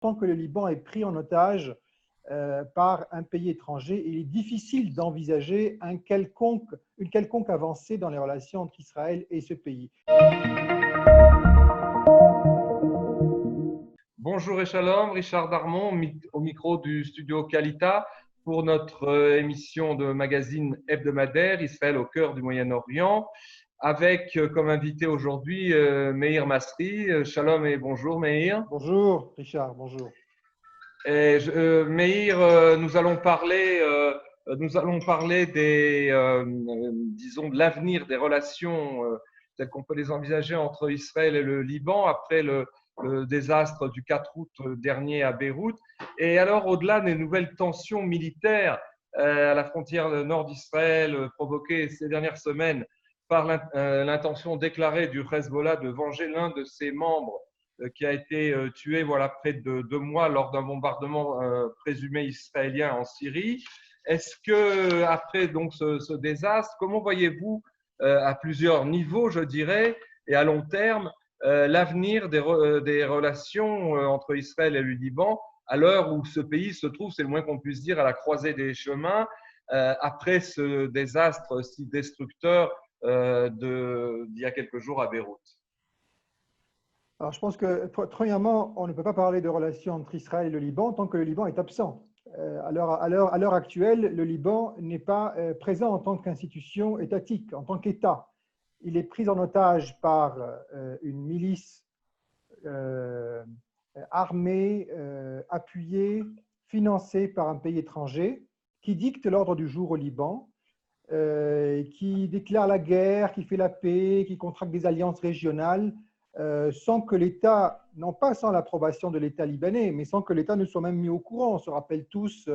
tant que le Liban est pris en otage par un pays étranger, il est difficile d'envisager une quelconque avancée dans les relations entre Israël et ce pays. Bonjour et shalom, Richard Darmon au micro du studio Kalita pour notre émission de magazine hebdomadaire Israël au cœur du Moyen-Orient avec comme invité aujourd'hui Meir Masri. Shalom et bonjour Meir. Bonjour Richard, bonjour. Et, Meir, nous allons parler disons, de l'avenir des relations telles qu'on peut les envisager entre Israël et le Liban après le désastre du 4 août dernier à Beyrouth. Et alors, au-delà des nouvelles tensions militaires à la frontière nord d'Israël provoquées ces dernières semaines par l'intention déclarée du Hezbollah de venger l'un de ses membres qui a été tué voilà, près de 2 mois lors d'un bombardement présumé israélien en Syrie. Est-ce que, après donc, ce désastre, comment voyez-vous à plusieurs niveaux, je dirais, et à long terme, l'avenir des relations entre Israël et le Liban à l'heure où ce pays se trouve, c'est le moins qu'on puisse dire, à la croisée des chemins après ce désastre si destructeur d'il y a quelques jours à Beyrouth? Alors, je pense que, premièrement, on ne peut pas parler de relations entre Israël et le Liban tant que le Liban est absent. À l'heure actuelle, le Liban n'est pas présent en tant qu'institution étatique, en tant qu'État. Il est pris en otage par une milice armée, appuyée, financée par un pays étranger, qui dicte l'ordre du jour au Liban, qui déclare la guerre, qui fait la paix, qui contracte des alliances régionales, sans que l'État, non pas sans l'approbation de l'État libanais, mais sans que l'État ne soit même mis au courant. On se rappelle tous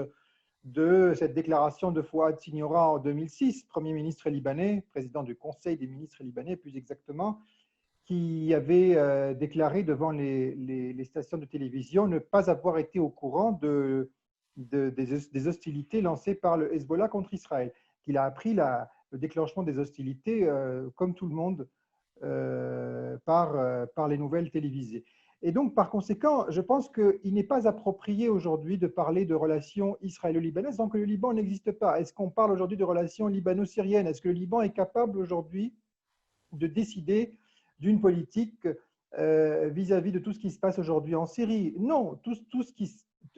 de cette déclaration de Fouad Siniora en 2006, Premier ministre libanais, président du Conseil des ministres libanais plus exactement, qui avait déclaré devant les stations de télévision ne pas avoir été au courant des hostilités lancées par le Hezbollah contre Israël, qu'il a appris le déclenchement des hostilités, comme tout le monde, par les nouvelles télévisées. Et donc, par conséquent, je pense qu'il n'est pas approprié aujourd'hui de parler de relations israélo-libanaises tant que le Liban n'existe pas. Est-ce qu'on parle aujourd'hui de relations libano-syriennes? Est-ce que le Liban est capable aujourd'hui de décider d'une politique vis-à-vis de tout ce qui se passe aujourd'hui en Syrie? Non,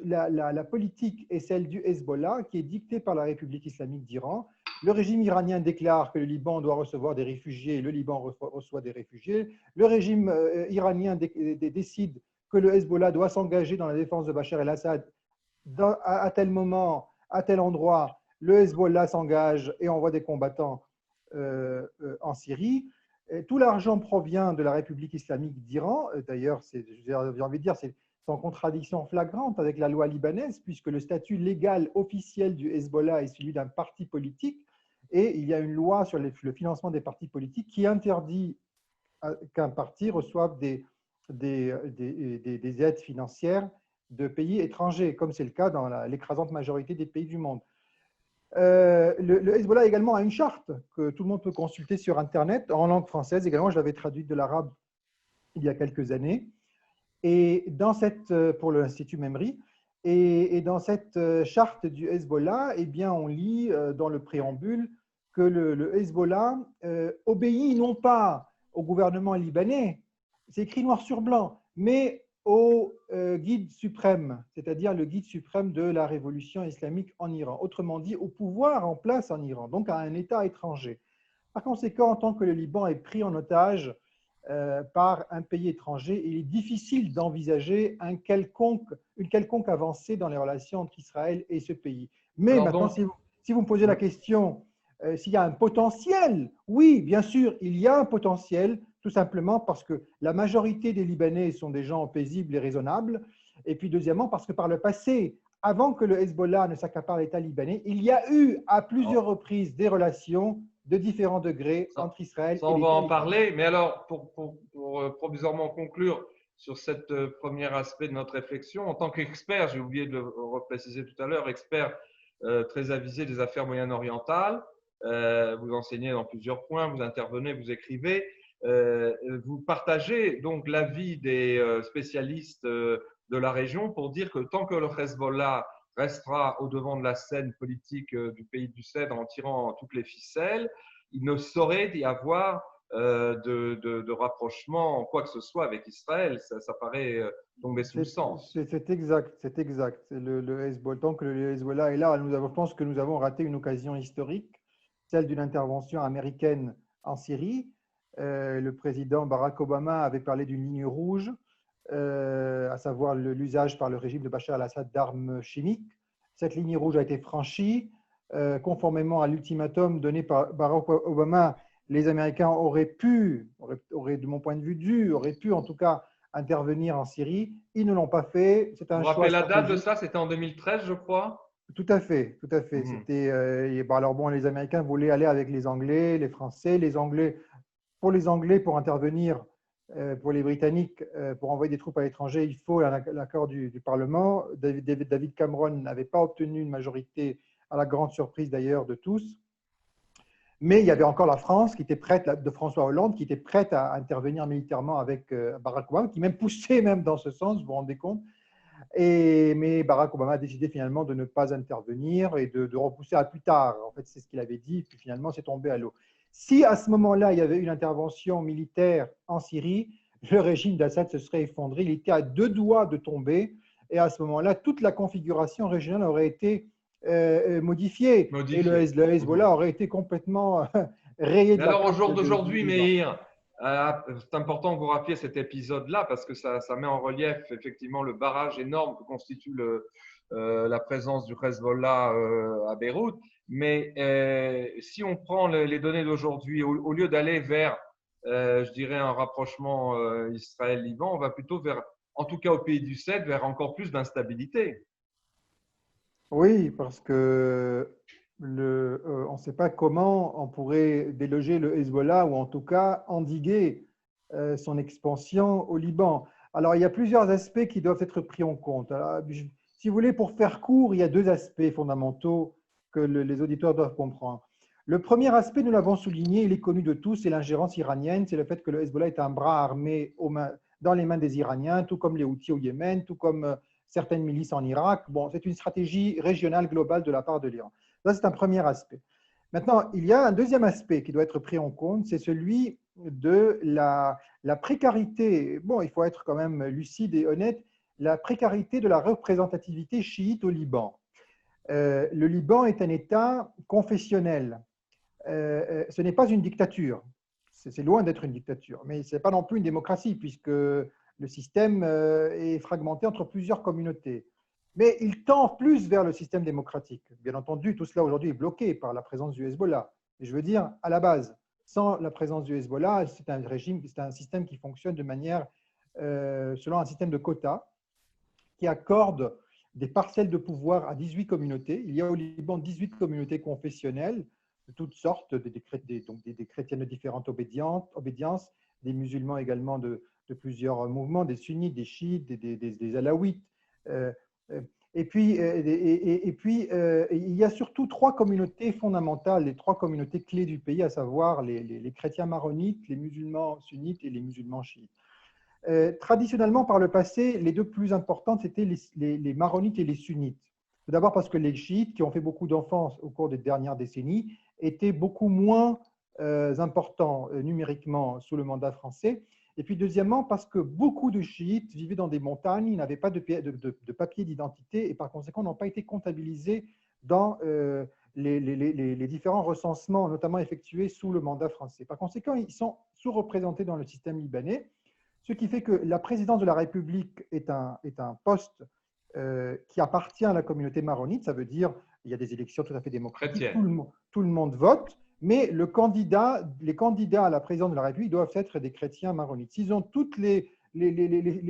la politique est celle du Hezbollah qui est dictée par la République islamique d'Iran. Le régime iranien déclare que le Liban doit recevoir des réfugiés, le Liban reçoit des réfugiés. Le régime iranien décide que le Hezbollah doit s'engager dans la défense de Bachar el-Assad à tel moment, à tel endroit. Le Hezbollah s'engage et envoie des combattants en Syrie. Tout l'argent provient de la République islamique d'Iran. D'ailleurs, j'ai envie de dire, c'est en contradiction flagrante avec la loi libanaise, puisque le statut légal officiel du Hezbollah est celui d'un parti politique, et il y a une loi sur le financement des partis politiques qui interdit qu'un parti reçoive des aides financières de pays étrangers, comme c'est le cas dans l'écrasante majorité des pays du monde. Le Hezbollah également a une charte que tout le monde peut consulter sur Internet, en langue française également. Je l'avais traduite de l'arabe il y a quelques années. Et pour l'Institut Memri, et dans cette charte du Hezbollah, eh bien, on lit dans le préambule que le Hezbollah obéit non pas au gouvernement libanais, c'est écrit noir sur blanc, mais au guide suprême, c'est-à-dire le guide suprême de la révolution islamique en Iran, autrement dit au pouvoir en place en Iran, donc à un État étranger. Par conséquent, en tant que le Liban est pris en otage par un pays étranger, il est difficile d'envisager une quelconque avancée dans les relations entre Israël et ce pays. Mais alors maintenant, donc, si vous me posez la question, s'il y a un potentiel, oui, bien sûr, il y a un potentiel, tout simplement parce que la majorité des Libanais sont des gens paisibles et raisonnables, et puis deuxièmement, parce que par le passé, avant que le Hezbollah ne s'accapare l'État libanais, il y a eu à plusieurs reprises des relations de différents degrés entre Israël et l'État. On va en parler, mais alors, pour provisoirement conclure sur cet premier aspect de notre réflexion, en tant qu'expert, j'ai oublié de le repréciser tout à l'heure, expert très avisé des affaires moyen-orientales, vous enseignez dans plusieurs points, vous intervenez, vous écrivez, vous partagez donc l'avis des spécialistes de la région pour dire que tant que le Hezbollah restera au devant de la scène politique du pays du Cèdre en tirant toutes les ficelles, il ne saurait y avoir de rapprochement, quoi que ce soit, avec Israël. Ça paraît tomber sous le sens. C'est exact, c'est exact. Le Hezbollah, tant que le Hezbollah est là, je pense que nous avons raté une occasion historique, celle d'une intervention américaine en Syrie. Le président Barack Obama avait parlé d'une ligne rouge, à savoir l'usage par le régime de Bachar al-Assad d'armes chimiques. Cette ligne rouge a été franchie. Conformément à l'ultimatum donné par Barack Obama, les Américains auraient, de mon point de vue, auraient pu en tout cas intervenir en Syrie. Ils ne l'ont pas fait. C'est un Vous vous choix rappelez la date de stratégique. ça? C'était en 2013, je crois. Tout à fait, tout à fait. C'était, alors bon, les Américains voulaient aller avec les Anglais, les Français, pour les Anglais, pour intervenir, pour les Britanniques, pour envoyer des troupes à l'étranger, il faut l'accord du Parlement. David Cameron n'avait pas obtenu une majorité, à la grande surprise d'ailleurs de tous. Mais il y avait encore la France qui était prête, de François Hollande, qui était prête à intervenir militairement avec Barack Obama, qui même poussait même dans ce sens, vous vous rendez compte. Mais Barack Obama a décidé finalement de ne pas intervenir et de repousser à plus tard. En fait, c'est ce qu'il avait dit, puis finalement, c'est tombé à l'eau. Si à ce moment-là, il y avait une intervention militaire en Syrie, le régime d'Assad se serait effondré. Il était à 2 doigts de tomber. Et à ce moment-là, toute la configuration régionale aurait été modifiée. Et le Hezbollah aurait été complètement rayé de Mais la alors, au carte jour d'aujourd'hui, du vivant. Meir, c'est important que vous rappeliez cet épisode-là parce que ça met en relief effectivement le barrage énorme que constitue la présence du Hezbollah à Beyrouth. Mais si on prend les données d'aujourd'hui, au lieu d'aller vers, je dirais, un rapprochement Israël-Liban, on va plutôt vers, en tout cas au pays du Cèdre, vers encore plus d'instabilité. Oui, parce que on ne sait pas comment on pourrait déloger le Hezbollah ou en tout cas endiguer son expansion au Liban. Alors, il y a plusieurs aspects qui doivent être pris en compte. Alors, si vous voulez, pour faire court, il y a 2 aspects fondamentaux que les auditeurs doivent comprendre. Le premier aspect, nous l'avons souligné, il est connu de tous, c'est l'ingérence iranienne, c'est le fait que le Hezbollah est un bras armé dans les mains des Iraniens, tout comme les Houthis au Yémen, tout comme certaines milices en Irak. Bon, c'est une stratégie régionale globale de la part de l'Iran. Ça, c'est un premier aspect. Maintenant, il y a un deuxième aspect qui doit être pris en compte, c'est celui de la précarité. Bon, il faut être quand même lucide et honnête, la précarité de la représentativité chiite au Liban. Le Liban est un État confessionnel. Ce n'est pas une dictature. C'est loin d'être une dictature, mais ce n'est pas non plus une démocratie, puisque le système est fragmenté entre plusieurs communautés. Mais il tend plus vers le système démocratique. Bien entendu, tout cela aujourd'hui est bloqué par la présence du Hezbollah. Et je veux dire, à la base, sans la présence du Hezbollah, c'est un régime, c'est un système qui fonctionne de manière, selon un système de quotas, qui accorde des parcelles de pouvoir à 18 communautés. Il y a au Liban 18 communautés confessionnelles de toutes sortes, des chrétiens de différentes obédiences, des musulmans également de plusieurs mouvements, des sunnites, des chiites, des alaouites. Et puis, il y a surtout 3 communautés fondamentales, les 3 communautés clés du pays, à savoir les chrétiens maronites, les musulmans sunnites et les musulmans chiites. Traditionnellement, par le passé, les 2 plus importantes, c'était les maronites et les sunnites. Tout d'abord parce que les chiites, qui ont fait beaucoup d'enfants au cours des dernières décennies, étaient beaucoup moins importants numériquement sous le mandat français. Et puis deuxièmement, parce que beaucoup de chiites vivaient dans des montagnes, ils n'avaient pas de papier d'identité et par conséquent n'ont pas été comptabilisés dans les différents recensements, notamment effectués sous le mandat français. Par conséquent, ils sont sous-représentés dans le système libanais, ce qui fait que la présidence de la République est un poste qui appartient à la communauté maronite. Ça veut dire qu'il y a des élections tout à fait démocratiques, tout le monde vote, mais les candidats à la présidence de la République doivent être des chrétiens maronites. S'ils ont toutes les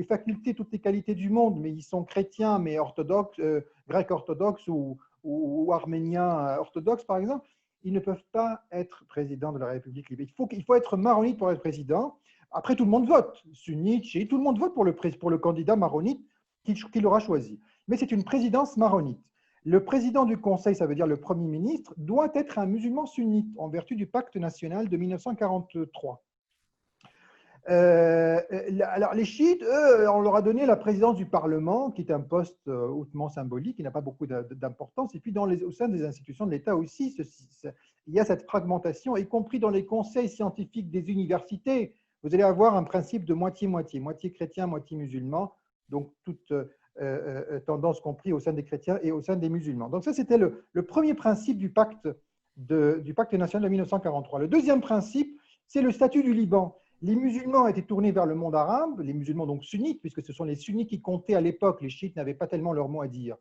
facultés, toutes les qualités du monde, mais ils sont chrétiens, mais orthodoxes, grecs orthodoxes ou arméniens orthodoxes, par exemple, ils ne peuvent pas être président de la République libanaise. Il faut être maronite pour être président. Après, tout le monde vote, sunnite, chiite, tout le monde vote pour le candidat maronite qu'il aura choisi. Mais c'est une présidence maronite. Le président du Conseil, ça veut dire le Premier ministre, doit être un musulman sunnite en vertu du pacte national de 1943. Alors, les chiites, eux, on leur a donné la présidence du Parlement, qui est un poste hautement symbolique, qui n'a pas beaucoup d'importance. Et puis, au sein des institutions de l'État aussi, il y a cette fragmentation, y compris dans les conseils scientifiques des universités. Vous allez avoir un principe de moitié-moitié, moitié chrétien, moitié musulman, donc toute tendance compris au sein des chrétiens et au sein des musulmans. Donc ça, c'était le premier principe du pacte national de 1943. Le deuxième principe, c'est le statut du Liban. Les musulmans étaient tournés vers le monde arabe, les musulmans donc sunnites, puisque ce sont les sunnites qui comptaient à l'époque, les chiites n'avaient pas tellement leur mot à dire.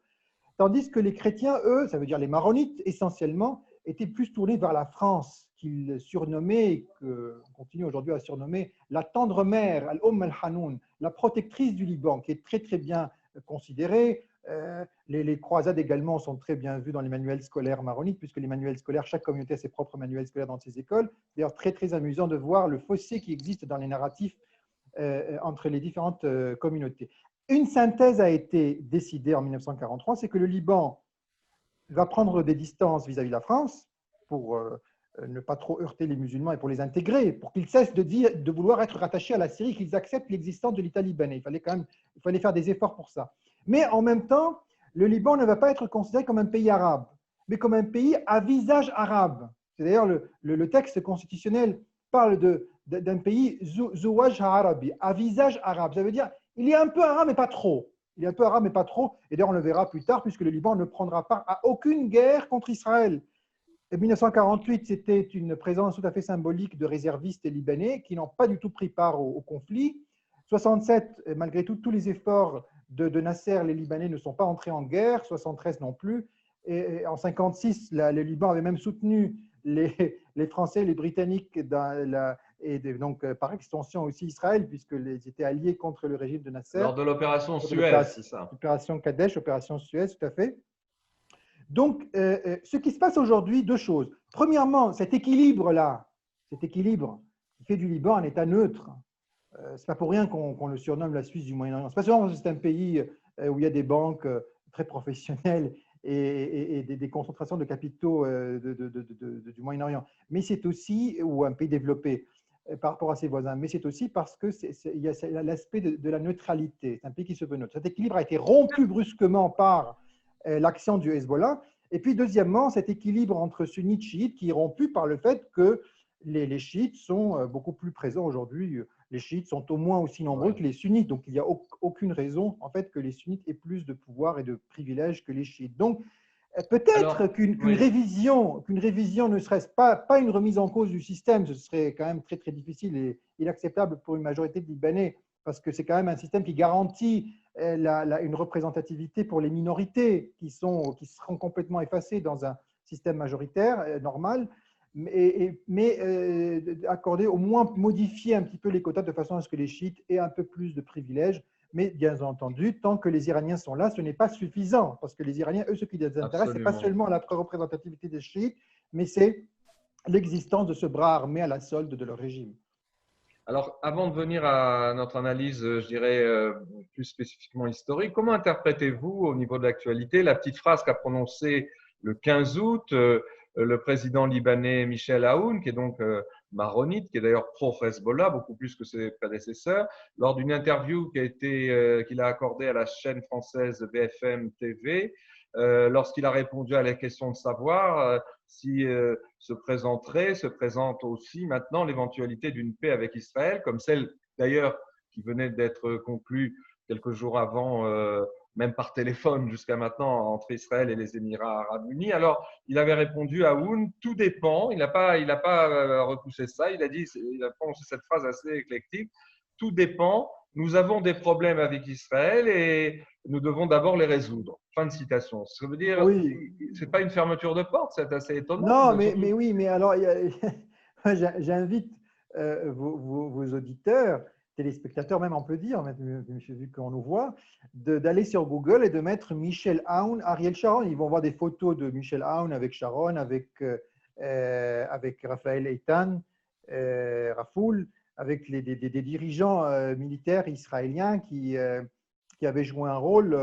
Tandis que les chrétiens, eux, ça veut dire les maronites essentiellement, étaient plus tournés vers la France, qu'ils surnommaient, qu'on continue aujourd'hui à surnommer, la tendre mère, al-Hanoun, la protectrice du Liban, qui est très très bien considérée. Les croisades également sont très bien vues dans les manuels scolaires maronites, puisque les manuels scolaires, chaque communauté a ses propres manuels scolaires dans ses écoles. D'ailleurs, très très amusant de voir le fossé qui existe dans les narratifs entre les différentes communautés. Une synthèse a été décidée en 1943, c'est que le Liban va prendre des distances vis-à-vis de la France pour ne pas trop heurter les musulmans et pour les intégrer, pour qu'ils cessent de vouloir être rattachés à la Syrie, qu'ils acceptent l'existence de l'État libanais. Il fallait faire des efforts pour ça. Mais en même temps, le Liban ne va pas être considéré comme un pays arabe, mais comme un pays à visage arabe. C'est d'ailleurs le texte constitutionnel parle d'un pays zouaj arabi, à visage arabe. Ça veut dire il est un peu arabe, mais pas trop. Il est un peu arabe, mais pas trop. Et d'ailleurs, on le verra plus tard, puisque le Liban ne prendra part à aucune guerre contre Israël. En 1948, c'était une présence tout à fait symbolique de réservistes libanais qui n'ont pas du tout pris part au conflit. 67, malgré tout, tous les efforts de Nasser, les Libanais ne sont pas entrés en guerre. 73 non plus. Et en 56, le Liban avait même soutenu les Français et les Britanniques et donc par extension aussi Israël, puisqu'ils étaient alliés contre le régime de Nasser. Lors de l'opération Suez, c'est ça. Opération Kadesh, opération Suez, tout à fait. Donc, ce qui se passe aujourd'hui, deux choses. Premièrement, cet équilibre-là, cet équilibre qui fait du Liban un État neutre, ce n'est pas pour rien qu'on le surnomme la Suisse du Moyen-Orient. Ce n'est pas seulement parce que c'est un pays où il y a des banques très professionnelles et des concentrations de capitaux du Moyen-Orient, mais c'est aussi, ou un pays développé par rapport à ses voisins, mais c'est aussi parce qu'il y a l'aspect de la neutralité. C'est un pays qui se veut neutre. Cet équilibre a été rompu brusquement par l'action du Hezbollah. Et puis, deuxièmement, cet équilibre entre sunnites et chiites qui est rompu par le fait que les chiites sont beaucoup plus présents aujourd'hui. Les chiites sont au moins aussi nombreux que les sunnites. Donc, il n'y a aucune raison, en fait, que les sunnites aient plus de pouvoir et de privilèges que les chiites. Donc, peut-être qu'une révision, ne serait-ce pas une remise en cause du système, ce serait quand même très, très difficile et inacceptable pour une majorité de Libanais, parce que c'est quand même un système qui garantit une représentativité pour les minorités qui seront complètement effacées dans un système majoritaire normal, mais accorder, au moins modifier un petit peu les quotas de façon à ce que les chiites aient un peu plus de privilèges. Mais bien entendu, tant que les Iraniens sont là, ce n'est pas suffisant, parce que les Iraniens, eux, ce qui les intéresse, ce n'est pas seulement la représentativité des chiites, mais c'est l'existence de ce bras armé à la solde de leur régime. Alors, avant de venir à notre analyse, je dirais, plus spécifiquement historique, comment interprétez-vous, au niveau de l'actualité, la petite phrase qu'a prononcée le 15 août le président libanais Michel Aoun, qui est donc maronite, qui est d'ailleurs pro-Hezbollah, beaucoup plus que ses prédécesseurs, lors d'une interview qu'il a accordée à la chaîne française BFM TV, lorsqu'il a répondu à la question de savoir si se présente aussi maintenant l'éventualité d'une paix avec Israël, comme celle d'ailleurs qui venait d'être conclue quelques jours avant, même par téléphone jusqu'à maintenant, entre Israël et les Émirats arabes unis. Alors, il avait répondu à Aoun, tout dépend, il n'a pas repoussé ça, il a prononcé cette phrase assez éclectique, tout dépend, nous avons des problèmes avec Israël et nous devons d'abord les résoudre. Fin de citation. Ça veut dire, oui. C'est pas une fermeture de porte, c'est assez étonnant. Non, mais oui, mais alors, j'invite vos auditeurs, téléspectateurs même, on peut dire, vu qu'on nous voit, d'aller sur Google et de mettre Michel Aoun, Ariel Sharon. Ils vont voir des photos de Michel Aoun avec Sharon, avec Raphaël Eitan, Rafoul, avec des dirigeants militaires israéliens qui avaient joué un rôle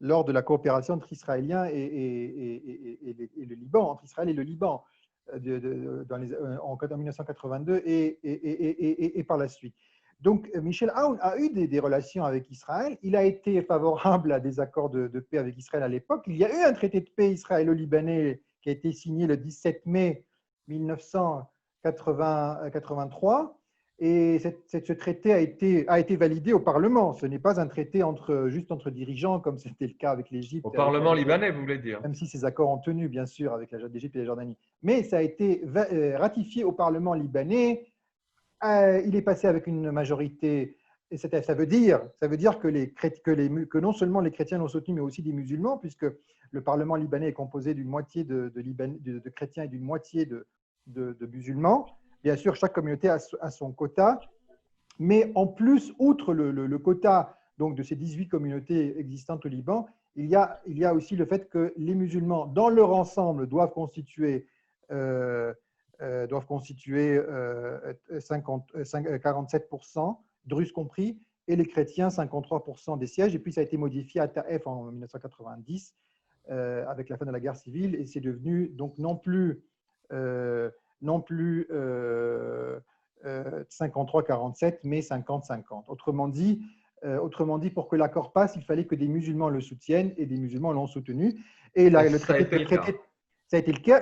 lors de la coopération entre Israéliens et le Liban, entre Israël et le Liban. en 1982 et par la suite. Donc, Michel Aoun a eu des relations avec Israël. Il a été favorable à des accords de paix avec Israël à l'époque. Il y a eu un traité de paix israélo-libanais qui a été signé le 17 mai 1983. Et ce traité a été validé au Parlement. Ce n'est pas un traité juste entre dirigeants, comme c'était le cas avec l'Égypte. Au Parlement libanais, vous voulez dire? Même si ces accords ont tenu, bien sûr, avec l'Égypte et la Jordanie. Mais ça a été ratifié au Parlement libanais. Il est passé avec une majorité. Et ça veut dire que non seulement les chrétiens l'ont soutenu, mais aussi des musulmans, puisque le Parlement libanais est composé d'une moitié de chrétiens et d'une moitié de musulmans. Bien sûr, chaque communauté a son quota, mais en plus, outre le quota donc, de ces 18 communautés existantes au Liban, il y a aussi le fait que les musulmans, dans leur ensemble, doivent constituer 47%, Druzes compris, et les chrétiens 53% des sièges. Et puis ça a été modifié à Taïf en 1990 avec la fin de la guerre civile, et c'est devenu donc non plus 53-47, mais 50-50. Autrement dit, pour que l'accord passe, il fallait que des musulmans le soutiennent, et des musulmans l'ont soutenu. Et là, ça a été le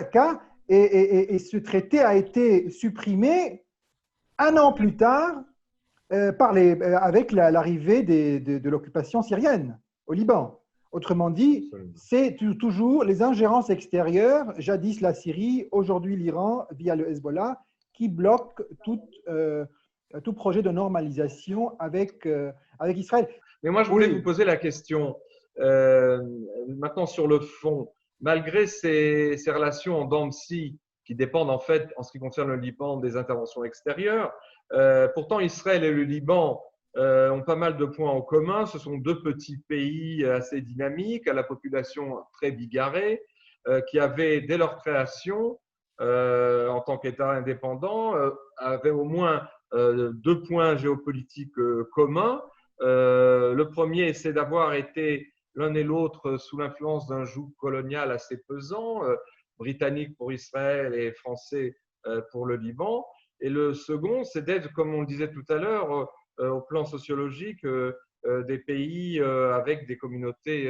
cas. Et ce traité a été supprimé un an plus tard avec l'arrivée de l'occupation syrienne au Liban. Autrement dit, c'est toujours les ingérences extérieures, jadis la Syrie, aujourd'hui l'Iran, via le Hezbollah, qui bloquent tout projet de normalisation avec Israël. Mais moi, je voulais vous poser la question, maintenant sur le fond, malgré ces relations en dents de scie qui dépendent en fait, en ce qui concerne le Liban, des interventions extérieures, pourtant Israël et le Liban ont pas mal de points en commun. Ce sont deux petits pays assez dynamiques, à la population très bigarrée, qui avaient, dès leur création, en tant qu'État indépendant, avaient au moins deux points géopolitiques communs. Le premier, c'est d'avoir été l'un et l'autre sous l'influence d'un joug colonial assez pesant, britannique pour Israël et français pour le Liban. Et le second, c'est d'être, comme on le disait tout à l'heure, au plan sociologique, des pays avec des communautés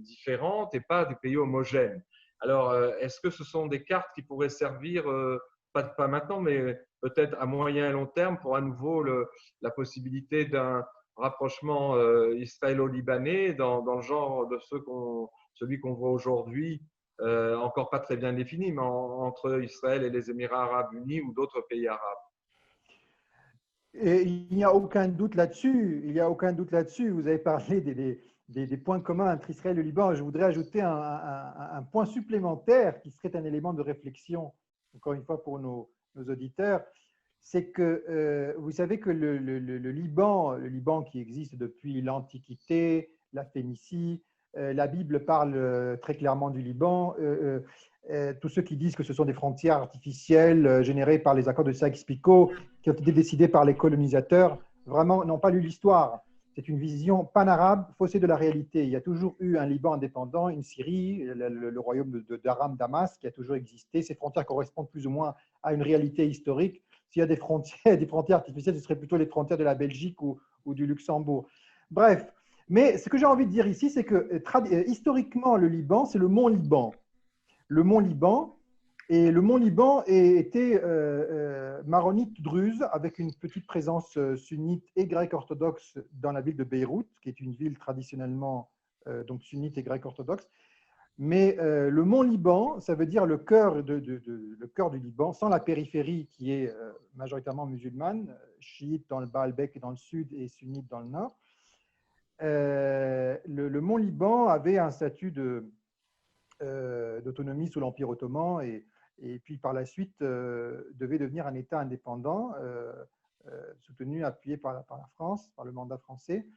différentes et pas des pays homogènes. Alors, est-ce que ce sont des cartes qui pourraient servir, pas maintenant, mais peut-être à moyen et long terme, pour à nouveau la possibilité d'un rapprochement israélo-libanais dans le genre de celui qu'on voit aujourd'hui, encore pas très bien défini, mais entre Israël et les Émirats arabes unis ou d'autres pays arabes? Et il n'y a aucun doute là-dessus. Vous avez parlé des points communs entre Israël et le Liban. Je voudrais ajouter un point supplémentaire qui serait un élément de réflexion, encore une fois pour nos auditeurs. C'est que vous savez que le Liban qui existe depuis l'Antiquité, la Phénicie, la Bible parle très clairement du Liban. Tous ceux qui disent que ce sont des frontières artificielles générées par les accords de Sykes-Picot, qui ont été décidés par les colonisateurs, vraiment n'ont pas lu l'histoire. C'est une vision pan-arabe, faussée de la réalité. Il y a toujours eu un Liban indépendant, une Syrie, le royaume d'Aram, Damas, qui a toujours existé. Ces frontières correspondent plus ou moins à une réalité historique. S'il y a des frontières artificielles, ce seraient plutôt les frontières de la Belgique ou du Luxembourg. Bref, mais ce que j'ai envie de dire ici, c'est que historiquement, le Liban, c'est le mont Liban. Le mont Liban, et le mont Liban était maronite druze, avec une petite présence sunnite et grecque orthodoxe dans la ville de Beyrouth, qui est une ville traditionnellement donc sunnite et grecque orthodoxe. Mais le mont Liban, ça veut dire le cœur du Liban, sans la périphérie qui est majoritairement musulmane, chiite dans le Baalbek et dans le sud et sunnite dans le nord. Le mont Liban avait un statut d'autonomie sous l'Empire ottoman et puis par la suite devait devenir un État indépendant, soutenu, appuyé par la France, par le mandat français,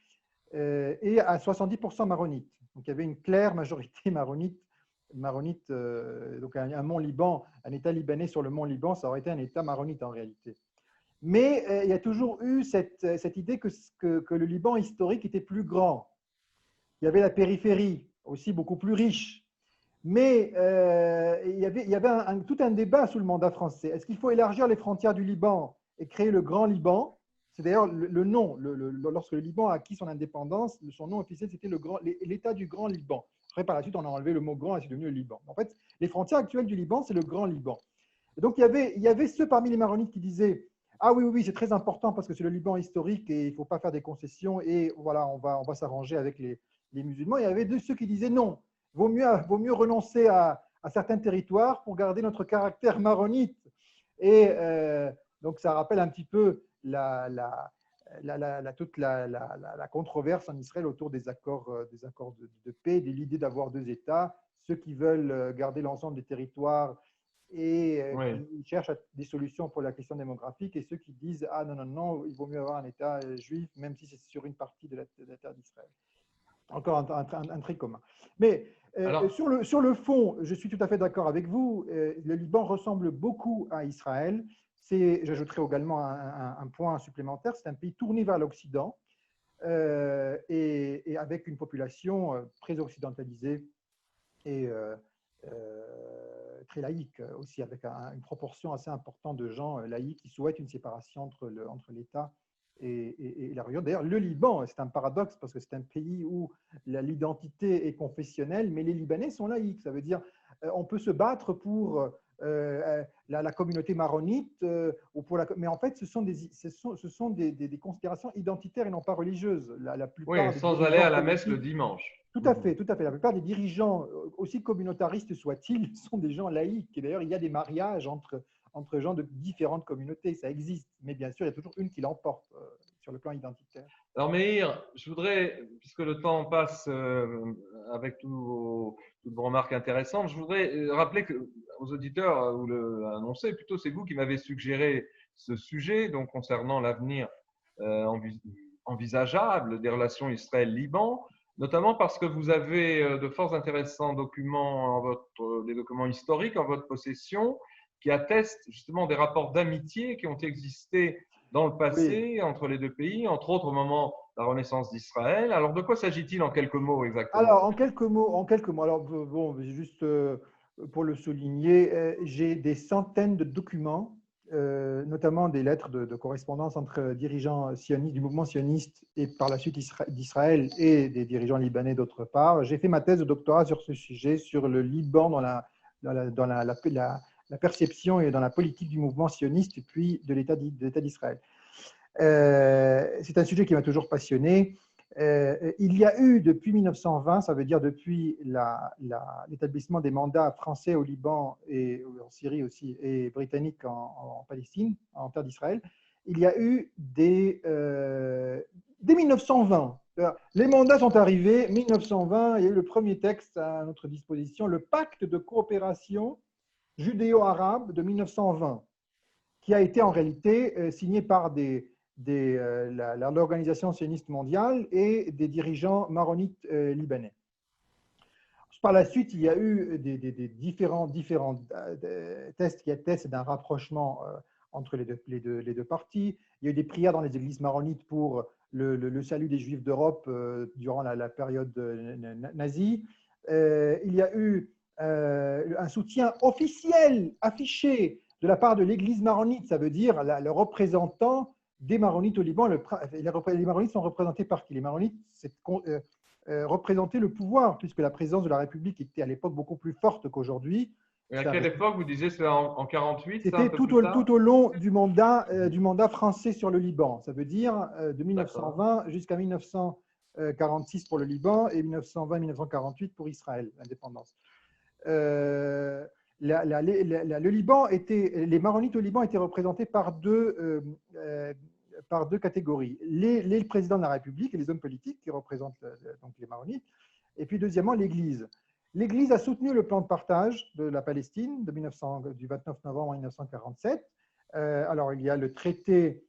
et à 70% maronite. Donc il y avait une claire majorité maronite. Donc un mont Liban, un État libanais sur le mont Liban, ça aurait été un État maronite en réalité. Mais il y a toujours eu cette idée que le Liban historique était plus grand. Il y avait la périphérie, aussi beaucoup plus riche. Mais il y avait tout un débat sous le mandat français. Est-ce qu'il faut élargir les frontières du Liban et créer le Grand Liban? C'est d'ailleurs le nom. Lorsque le Liban a acquis son indépendance, son nom officiel, c'était l'État du Grand Liban. Après, par la suite, on a enlevé le mot grand et c'est devenu le Liban. En fait, les frontières actuelles du Liban, c'est le Grand Liban. Et donc, il y avait ceux parmi les maronites qui disaient ah oui, oui, oui, c'est très important parce que c'est le Liban historique et il ne faut pas faire des concessions et voilà, on va s'arranger avec les musulmans. Il y avait ceux qui disaient non, vaut mieux renoncer à certains territoires pour garder notre caractère maronite. Et donc, ça rappelle un petit peu toute la controverse en Israël autour des accords de paix, de l'idée d'avoir deux États, ceux qui veulent garder l'ensemble des territoires et Oui. qui cherchent des solutions pour la question démographique, et ceux qui disent ah non, non, non, il vaut mieux avoir un État juif, même si c'est sur une partie de la terre d'Israël. Encore un trait commun. Mais Alors, sur le fond, je suis tout à fait d'accord avec vous. Le Liban ressemble beaucoup à Israël. J'ajouterai également un point supplémentaire, c'est un pays tourné vers l'Occident et avec une population très occidentalisée et très laïque aussi, avec une proportion assez importante de gens laïcs qui souhaitent une séparation entre l'État et la religion. D'ailleurs, le Liban, c'est un paradoxe parce que c'est un pays où l'identité est confessionnelle, mais les Libanais sont laïcs. Ça veut dire on peut se battre pour la communauté maronite, mais en fait, ce sont des considérations identitaires et non pas religieuses. La oui, plupart des sans aller dirigeants à la messe le politiques dimanche. tout à fait, tout à fait. La plupart des dirigeants, aussi communautaristes soient-ils, sont des gens laïcs. Et d'ailleurs, il y a des mariages entre gens de différentes communautés. Ça existe. Mais bien sûr, il y a toujours une qui l'emporte sur le plan identitaire. Alors, Meir, je voudrais, puisque le temps passe avec toutes vos remarques intéressantes, je voudrais rappeler aux auditeurs, ou annoncer plutôt, c'est vous qui m'avez suggéré ce sujet, donc concernant l'avenir envisageable des relations Israël-Liban, notamment parce que vous avez de forts intéressants documents, des documents historiques en votre possession, qui attestent justement des rapports d'amitié qui ont existé dans le Oui. passé entre les deux pays, entre autres au moment de la renaissance d'Israël. Alors, de quoi s'agit-il en quelques mots exactement? Alors, en quelques mots. Alors, bon, juste pour le souligner, j'ai des centaines de documents, notamment des lettres de correspondance entre dirigeants sionistes du mouvement sioniste et par la suite d'Israël et des dirigeants libanais d'autre part. J'ai fait ma thèse de doctorat sur ce sujet, sur le Liban dans la perception et dans la politique du mouvement sioniste et puis de l'État d'Israël. C'est un sujet qui m'a toujours passionné. Il y a eu depuis 1920, ça veut dire depuis l'établissement des mandats français au Liban et en Syrie aussi, et britanniques en Palestine, en terre d'Israël, il y a eu dès 1920. Les mandats sont arrivés, 1920, il y a eu le premier texte à notre disposition, le pacte de coopération judéo-arabe de 1920, qui a été en réalité signé par l'Organisation sioniste mondiale et des dirigeants maronites libanais. Par la suite, il y a eu des différents tests qui attestent d'un rapprochement entre les deux parties. Il y a eu des prières dans les églises maronites pour le salut des Juifs d'Europe durant la période nazie. Il y a eu un soutien officiel affiché de la part de l'Église maronite, ça veut dire le représentant des maronites au Liban. Les maronites sont représentés par qui? Les maronites, c'est représenter le pouvoir, puisque la présidence de la République était à l'époque beaucoup plus forte qu'aujourd'hui. Et à quelle époque vous disiez c'est en 48, ça, un C'était peu plus tard? tout au long du mandat français sur le Liban. Ça veut dire de D'accord. 1920 jusqu'à 1946 pour le Liban et 1920-1948 pour Israël, l'indépendance. Le Liban les maronites au Liban étaient représentés par deux catégories. Les présidents de la République et les hommes politiques qui représentent donc les maronites, et puis deuxièmement l'Église. L'Église a soutenu le plan de partage de la Palestine du 29 novembre 1947. Alors il y a le traité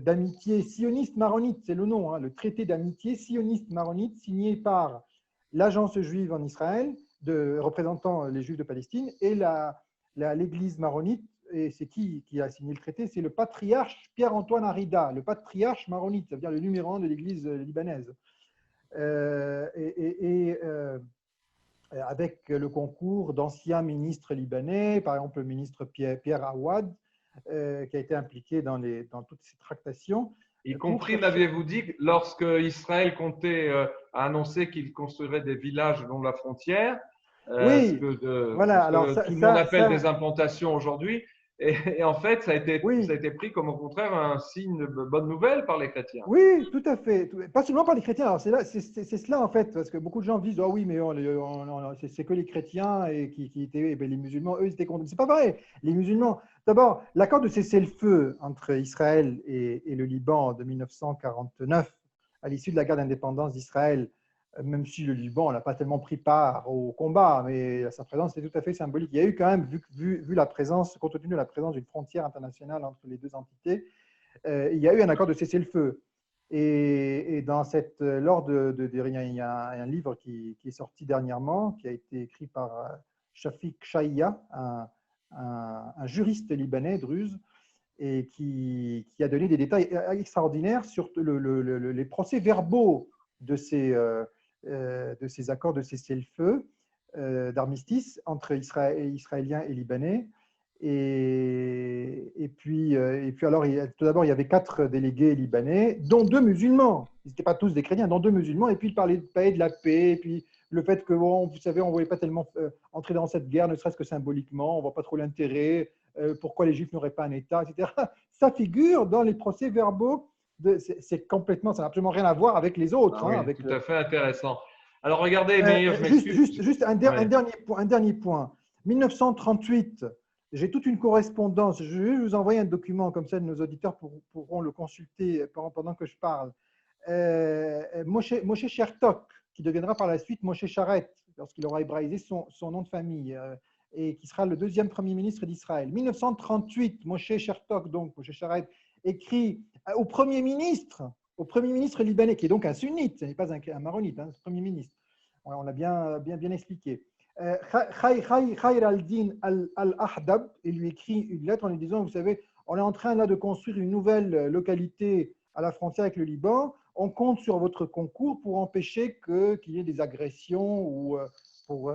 d'amitié sioniste maronite, c'est le nom, hein, le traité d'amitié sioniste maronite signé par l'agence juive en Israël, représentant les Juifs de Palestine, et l'Église maronite. Et c'est qui a signé le traité? C'est le patriarche Pierre-Antoine Arida, le patriarche maronite, ça veut dire le numéro 1 de l'Église libanaise. avec le concours d'anciens ministres libanais, par exemple le ministre Pierre Awad, qui a été impliqué dans toutes ces tractations. Y Pour compris, chercher… m'aviez-vous dit, lorsque Israël comptait annoncer qu'il construirait des villages le long de la frontière, Oui, voilà, ce alors que tout le monde appelle des implantations aujourd'hui. Et en fait, ça a oui, été pris comme au contraire un signe de bonne nouvelle par les chrétiens. oui, tout à fait. Pas seulement par les chrétiens. Alors c'est cela en fait, parce que beaucoup de gens disent ah oui, mais c'est que les chrétiens et qui étaient, eh bien, les musulmans, eux, ils étaient contre. C'est pas vrai. Les musulmans. D'abord, l'accord de cessez-le-feu entre Israël et le Liban de 1949, à l'issue de la guerre d'indépendance d'Israël, même si le Liban n'a pas tellement pris part au combat, mais sa présence était tout à fait symbolique. Il y a eu quand même, vu la présence, compte tenu de la présence d'une frontière internationale entre les deux entités, il y a eu un accord de cessez-le-feu. Et il y a un livre qui est sorti dernièrement, qui a été écrit par Shafiq Shahia, un juriste libanais, druze, et qui a donné des détails extraordinaires sur les procès-verbaux de ces accords de cessez-le-feu, d'armistice entre Israéliens et Libanais. Et puis alors, tout d'abord, il y avait 4 délégués libanais, dont 2 musulmans. Ils n'étaient pas tous des chrétiens, dont 2 musulmans. Et puis, ils parlaient de la paix, et puis le fait que, bon, vous savez, on ne voulait pas tellement entrer dans cette guerre, ne serait-ce que symboliquement, on ne voit pas trop l'intérêt, pourquoi les Juifs n'auraient pas un État, etc. Ça figure dans les procès-verbaux. C'est complètement, ça n'a absolument rien à voir avec les autres. Ah oui, Avec tout à fait intéressant. Alors regardez, Meir, je juste, m'excuse. juste, juste un, Ouais. un dernier point. 1938, j'ai toute une correspondance. Je vais vous envoyer un document, comme ça nos auditeurs pourront le consulter pendant que je parle. Moshe Chertok, qui deviendra par la suite Moshe Sharet, lorsqu'il aura hébraïsé son nom de famille, et qui sera le 2e Premier ministre d'Israël. 1938, Moshe Chertok, donc Moshe Sharet, écrit au Premier ministre libanais, qui est donc un sunnite, ce n'est pas un maronite, un Premier ministre. On l'a bien expliqué. Khair al-Din al-Ahdab, il lui écrit une lettre en lui disant, vous savez, on est en train là de construire une nouvelle localité à la frontière avec le Liban, on compte sur votre concours pour empêcher qu'il y ait des agressions ou pour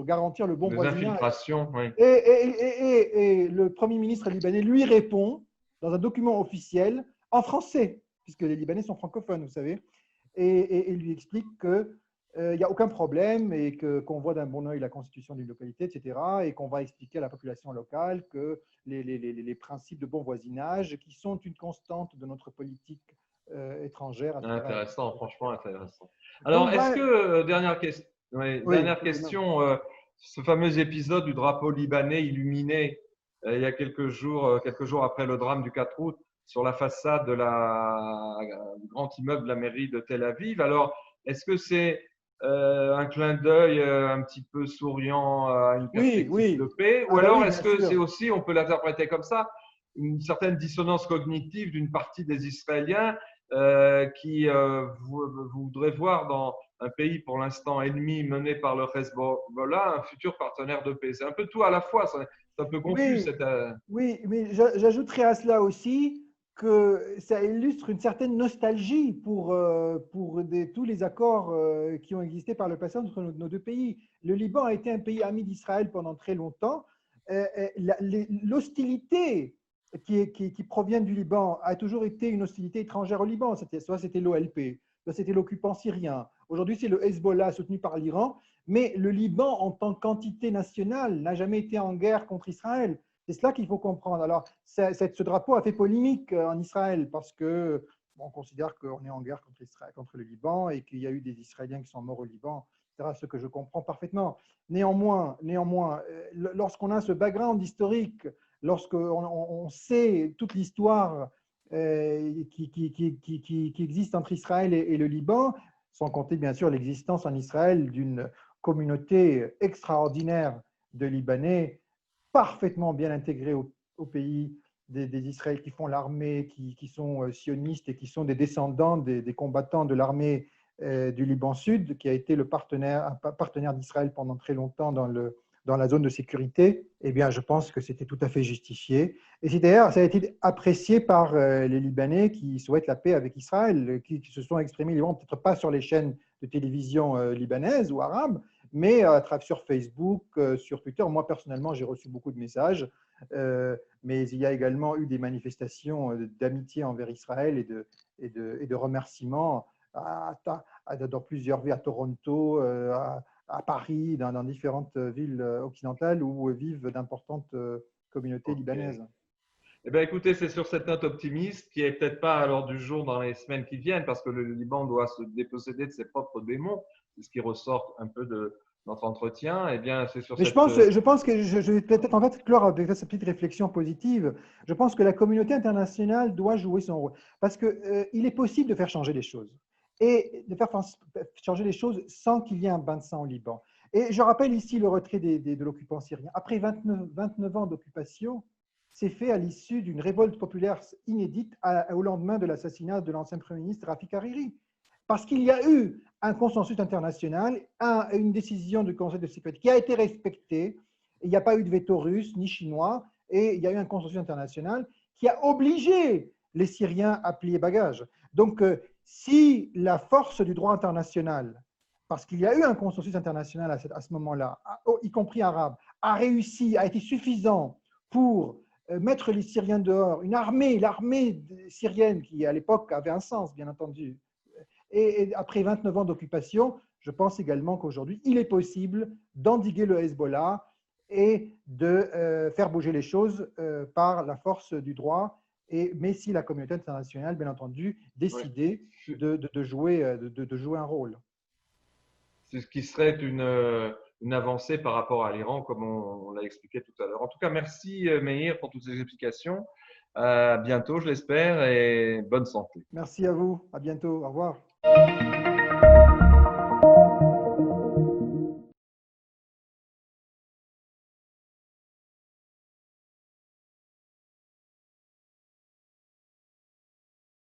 garantir le bon Des voisinage. infiltrations, oui. Et le Premier ministre libanais lui répond dans un document officiel en français, puisque les Libanais sont francophones, vous savez, et lui explique que il n'y a aucun problème et qu'on voit d'un bon œil la constitution d'une localité, etc. Et qu'on va expliquer à la population locale que les principes de bon voisinage, qui sont une constante de notre politique étrangère, etc., Intéressant, etc. franchement intéressant. Alors, Donc, est-ce voilà. que, Oui, dernière question, ce fameux épisode du drapeau libanais illuminé il y a quelques jours après le drame du 4 août, sur la façade du grand immeuble de la mairie de Tel Aviv. Alors, est-ce que c'est un clin d'œil un petit peu souriant à une Oui, perspective de oui. paix? Ou Ah ben alors, oui, est-ce bien que c'est sûr. aussi, on peut l'interpréter comme ça, une certaine dissonance cognitive d'une partie des Israéliens qui voudrait voir dans un pays pour l'instant ennemi mené par le Hezbollah un futur partenaire de paix. C'est un peu tout à la fois, c'est un peu confus. Oui, oui, mais j'ajouterais à cela aussi que ça illustre une certaine nostalgie pour tous les accords qui ont existé par le passé entre nos 2 pays. Le Liban a été un pays ami d'Israël pendant très longtemps. L'hostilité qui provient du Liban a toujours été une hostilité étrangère au Liban. Soit c'était l'OLP, soit c'était l'occupant syrien. Aujourd'hui, c'est le Hezbollah soutenu par l'Iran. Mais le Liban, en tant qu'entité nationale, n'a jamais été en guerre contre Israël. C'est cela qu'il faut comprendre. Alors, ce drapeau a fait polémique en Israël parce que on considère qu'on est en guerre contre Israël, contre le Liban, et qu'il y a eu des Israéliens qui sont morts au Liban, etc., ce que je comprends parfaitement. Néanmoins, lorsqu'on a ce background historique, lorsqu'on sait toute l'histoire qui existe entre Israël et le Liban, sans compter bien sûr l'existence en Israël d'une communauté extraordinaire de Libanais parfaitement bien intégrés au pays, des Israéliens qui font l'armée, qui sont sionistes et qui sont des descendants des combattants de l'armée du Liban Sud, qui a été un partenaire d'Israël pendant très longtemps dans la zone de sécurité, eh bien, je pense que c'était tout à fait justifié. Et c'est d'ailleurs, ça a été apprécié par les Libanais qui souhaitent la paix avec Israël, qui se sont exprimés librement, peut-être pas sur les chaînes de télévision libanaises ou arabes, mais à travers sur Facebook, sur Twitter. Moi, personnellement, j'ai reçu beaucoup de messages, mais il y a également eu des manifestations d'amitié envers Israël et de remerciements dans plusieurs villes, à Toronto, à Paris, dans différentes villes occidentales où vivent d'importantes communautés Ok. libanaises. Eh bien, écoutez, c'est sur cette note optimiste qui est peut-être pas à l'ordre du jour dans les semaines qui viennent, parce que le Liban doit se déposséder de ses propres démons. C'est ce qui ressort un peu de notre entretien. Eh bien, c'est sur Mais cette… je pense que je vais peut-être en fait clore avec cette petite réflexion positive. Je pense que la communauté internationale doit jouer son rôle parce que il est possible de faire changer les choses et de faire changer les choses sans qu'il y ait un bain de sang au Liban. Et je rappelle ici le retrait de l'occupant syrien. Après 29 ans d'occupation, c'est fait à l'issue d'une révolte populaire inédite au lendemain de l'assassinat de l'ancien Premier ministre Rafik Hariri. Parce qu'il y a eu un consensus international, une décision du Conseil de sécurité qui a été respectée. Il n'y a pas eu de veto russe ni chinois, et il y a eu un consensus international qui a obligé les Syriens à plier bagages. Donc, si la force du droit international, parce qu'il y a eu un consensus international à ce moment-là, y compris arabe, a réussi, a été suffisant pour mettre les Syriens dehors, l'armée syrienne qui à l'époque avait un sens, bien entendu, et après 29 ans d'occupation, je pense également qu'aujourd'hui, il est possible d'endiguer le Hezbollah et de faire bouger les choses par la force du droit. Mais si la communauté internationale, bien entendu, décidait Oui. de jouer un rôle. C'est ce qui serait une avancée par rapport à l'Iran, comme on l'a expliqué tout à l'heure. En tout cas, merci Meir pour toutes ces explications. À bientôt, je l'espère, et bonne santé. Merci à vous. À bientôt. Au revoir.